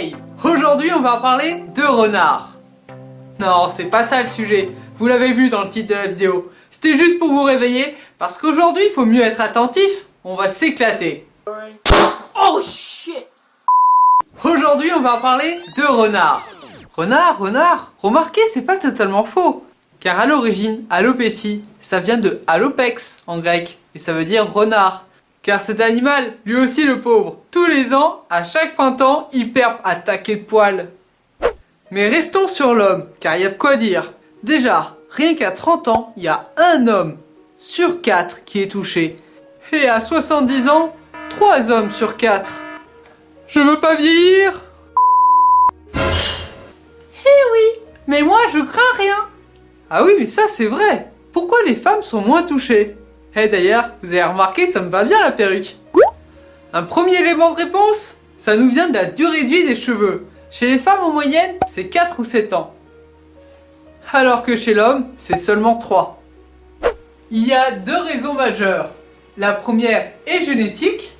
Hey! Aujourd'hui, on va parler de renard. Non, c'est pas ça le sujet. Vous l'avez vu dans le titre de la vidéo. C'était juste pour vous réveiller, parce qu'aujourd'hui, il faut mieux être attentif. On va s'éclater. Oh shit! Aujourd'hui, on va parler de renard. Renard. Remarquez, c'est pas totalement faux. Car à l'origine, alopécie, ça vient de alopex en grec. Et ça veut dire renard. Car cet animal, lui aussi le pauvre, tous les ans, à chaque printemps, il perd à taquet de poils. Mais restons sur l'homme, car il y a de quoi dire. Déjà, rien qu'à 30 ans, il y a un homme sur 4 qui est touché. Et à 70 ans, 3 hommes sur 4. Je veux pas vieillir. Eh oui, mais moi je crains rien. Ah oui, mais ça c'est vrai. Pourquoi les femmes sont moins touchées? Eh d'ailleurs, vous avez remarqué, ça me va bien la perruque. Un premier élément de réponse, ça nous vient de la durée de vie des cheveux. Chez les femmes en moyenne, c'est 4 ou 7 ans. Alors que chez l'homme, c'est seulement 3. Il y a 2 raisons majeures. La première est génétique.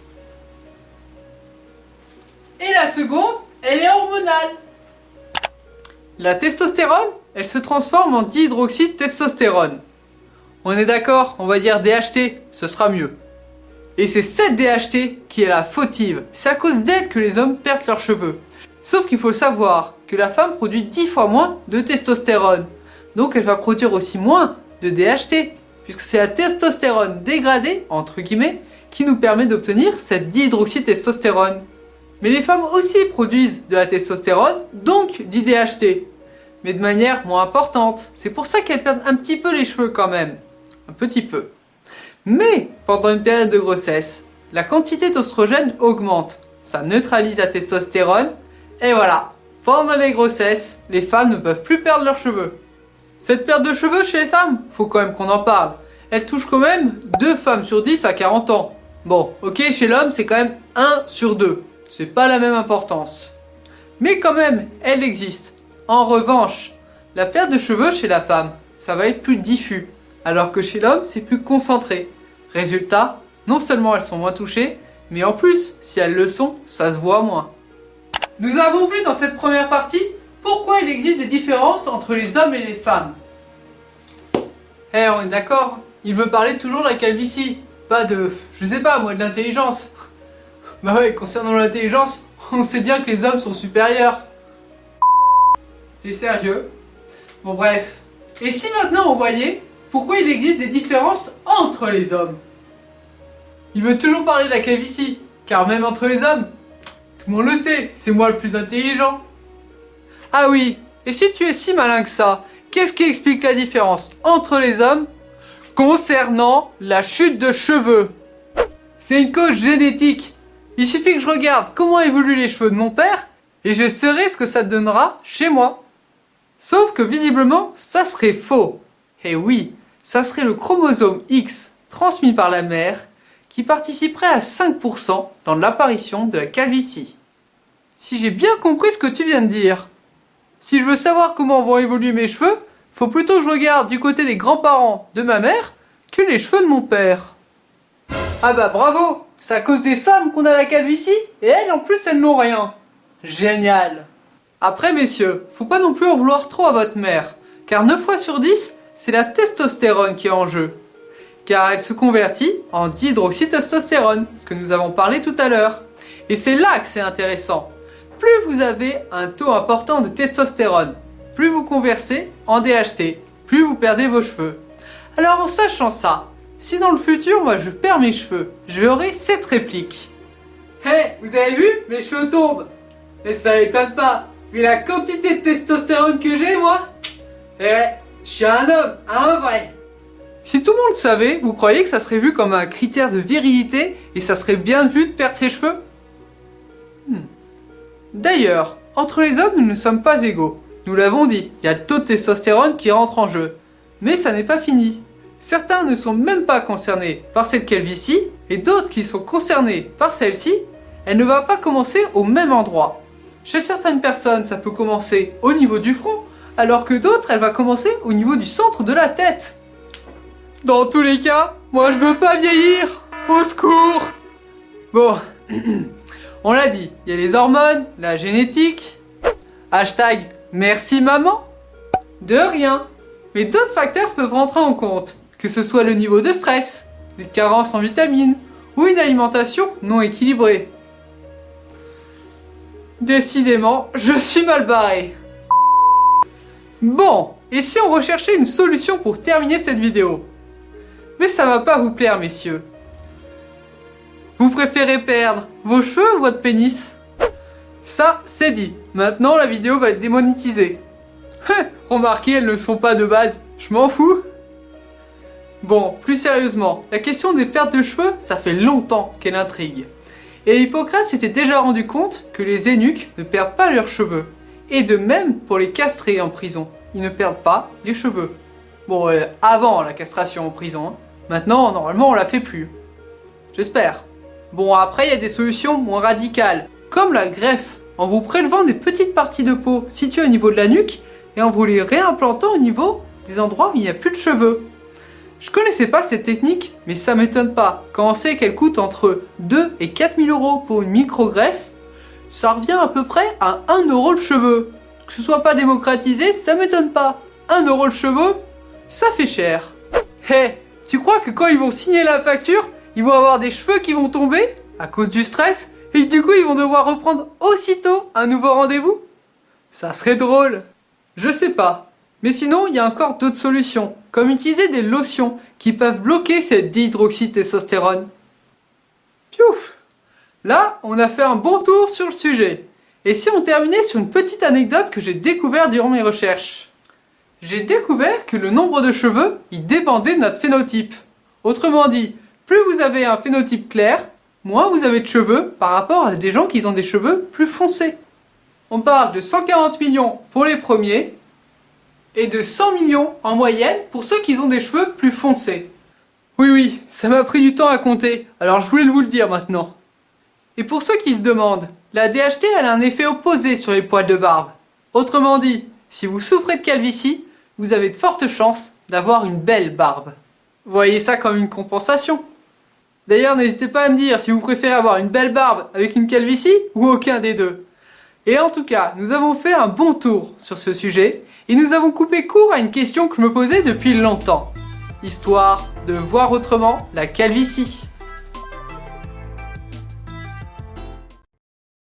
Et la seconde, elle est hormonale. La testostérone, elle se transforme en dihydroxytestostérone. On est d'accord, on va dire DHT, ce sera mieux. Et c'est cette DHT qui est la fautive. C'est à cause d'elle que les hommes perdent leurs cheveux. Sauf qu'il faut savoir que la femme produit 10 fois moins de testostérone. Donc elle va produire aussi moins de DHT. Puisque c'est la testostérone dégradée, entre guillemets, qui nous permet d'obtenir cette dihydroxytestostérone. Mais les femmes aussi produisent de la testostérone, donc du DHT. Mais de manière moins importante. C'est pour ça qu'elles perdent un petit peu les cheveux quand même. Un petit peu. Mais pendant une période de grossesse, la quantité d'oestrogène augmente. Ça neutralise la testostérone. Et voilà, pendant les grossesses, les femmes ne peuvent plus perdre leurs cheveux. Cette perte de cheveux chez les femmes, faut quand même qu'on en parle. Elle touche quand même 2 femmes sur 10 à 40 ans. Bon, ok, chez l'homme, c'est quand même 1 sur 2. C'est pas la même importance. Mais quand même, elle existe. En revanche, la perte de cheveux chez la femme, ça va être plus diffus. Alors que chez l'homme, c'est plus concentré. Résultat, non seulement elles sont moins touchées, mais en plus, si elles le sont, ça se voit moins. Nous avons vu dans cette première partie pourquoi il existe des différences entre les hommes et les femmes. Eh, on est d'accord, il veut parler toujours de la calvitie, pas de, je sais pas moi, de l'intelligence. Bah ouais, concernant l'intelligence, on sait bien que les hommes sont supérieurs. T'es sérieux? Bon bref. Et si maintenant on voyait pourquoi il existe des différences entre les hommes? Il veut toujours parler de la calvitie, car même entre les hommes, tout le monde le sait, c'est moi le plus intelligent. Ah oui, et si tu es si malin que ça, qu'est-ce qui explique la différence entre les hommes concernant la chute de cheveux? C'est une cause génétique. Il suffit que je regarde comment évoluent les cheveux de mon père et je saurai ce que ça donnera chez moi. Sauf que visiblement, ça serait faux. Et oui, ça serait le chromosome X transmis par la mère qui participerait à 5% dans l'apparition de la calvitie. Si j'ai bien compris ce que tu viens de dire. Si je veux savoir comment vont évoluer mes cheveux, faut plutôt que je regarde du côté des grands-parents de ma mère que les cheveux de mon père. Ah bah bravo! C'est à cause des femmes qu'on a la calvitie et elles en plus elles n'ont rien. Génial! Après messieurs, faut pas non plus en vouloir trop à votre mère, car 9 fois sur 10, c'est la testostérone qui est en jeu. Car elle se convertit en dihydroxytestostérone, ce que nous avons parlé tout à l'heure. Et c'est là que c'est intéressant. Plus vous avez un taux important de testostérone, plus vous conversez en DHT, plus vous perdez vos cheveux. Alors en sachant ça, si dans le futur, moi je perds mes cheveux, je aurai cette réplique. Hey, vous avez vu? Mes cheveux tombent. Mais ça m'étonne pas, vu la quantité de testostérone que j'ai, moi. Eh ouais, je suis un homme, un vrai. Si tout le monde savait, vous croyez que ça serait vu comme un critère de virilité et ça serait bien vu de perdre ses cheveux? D'ailleurs, entre les hommes, nous ne sommes pas égaux. Nous l'avons dit, il y a le taux de testostérone qui rentre en jeu. Mais ça n'est pas fini. Certains ne sont même pas concernés par cette calvitie, et d'autres qui sont concernés par celle-ci, elle ne va pas commencer au même endroit. Chez certaines personnes, ça peut commencer au niveau du front, alors que d'autres, elle va commencer au niveau du centre de la tête. Dans tous les cas, moi je veux pas vieillir. Au secours. Bon, On l'a dit, il y a les hormones, la génétique, hashtag merci maman, de rien. Mais d'autres facteurs peuvent rentrer en compte, que ce soit le niveau de stress, des carences en vitamines ou une alimentation non équilibrée. Décidément, je suis mal barré. Bon, et si on recherchait une solution pour terminer cette vidéo? Mais ça va pas vous plaire, messieurs. Vous préférez perdre vos cheveux ou votre pénis? Ça, c'est dit. Maintenant, la vidéo va être démonétisée. Remarquez, elles ne sont pas de base. Je m'en fous. Bon, plus sérieusement, la question des pertes de cheveux, ça fait longtemps qu'elle intrigue. Et Hippocrate s'était déjà rendu compte que les eunuques ne perdent pas leurs cheveux. Et de même pour les castrés en prison, ils ne perdent pas les cheveux. Bon, avant la castration en prison. Hein. Maintenant, normalement, on la fait plus. J'espère. Bon, après, il y a des solutions moins radicales, comme la greffe, en vous prélevant des petites parties de peau situées au niveau de la nuque et en vous les réimplantant au niveau des endroits où il n'y a plus de cheveux. Je connaissais pas cette technique, mais ça m'étonne pas. Quand on sait qu'elle coûte entre 2 et 4 000 euros pour une micro-greffe, ça revient à peu près à 1 euro le cheveu. Que ce soit pas démocratisé, ça m'étonne pas. 1 euro le cheveu, ça fait cher. Hé, tu crois que quand ils vont signer la facture, ils vont avoir des cheveux qui vont tomber à cause du stress et que du coup ils vont devoir reprendre aussitôt un nouveau rendez-vous? Ça serait drôle. Je sais pas. Mais sinon, il y a encore d'autres solutions, comme utiliser des lotions qui peuvent bloquer cette dihydroxytestostérone. Piouf! Là, on a fait un bon tour sur le sujet. Et si on terminait sur une petite anecdote que j'ai découverte durant mes recherches? J'ai découvert que le nombre de cheveux, il dépendait de notre phénotype. Autrement dit, plus vous avez un phénotype clair, moins vous avez de cheveux par rapport à des gens qui ont des cheveux plus foncés. On parle de 140 millions pour les premiers, et de 100 millions en moyenne pour ceux qui ont des cheveux plus foncés. Oui, ça m'a pris du temps à compter, alors je voulais vous le dire maintenant. Et pour ceux qui se demandent, la DHT elle a un effet opposé sur les poils de barbe. Autrement dit, si vous souffrez de calvitie, vous avez de fortes chances d'avoir une belle barbe. Voyez ça comme une compensation. D'ailleurs, n'hésitez pas à me dire si vous préférez avoir une belle barbe avec une calvitie ou aucun des deux. Et en tout cas, nous avons fait un bon tour sur ce sujet et nous avons coupé court à une question que je me posais depuis longtemps, histoire de voir autrement la calvitie.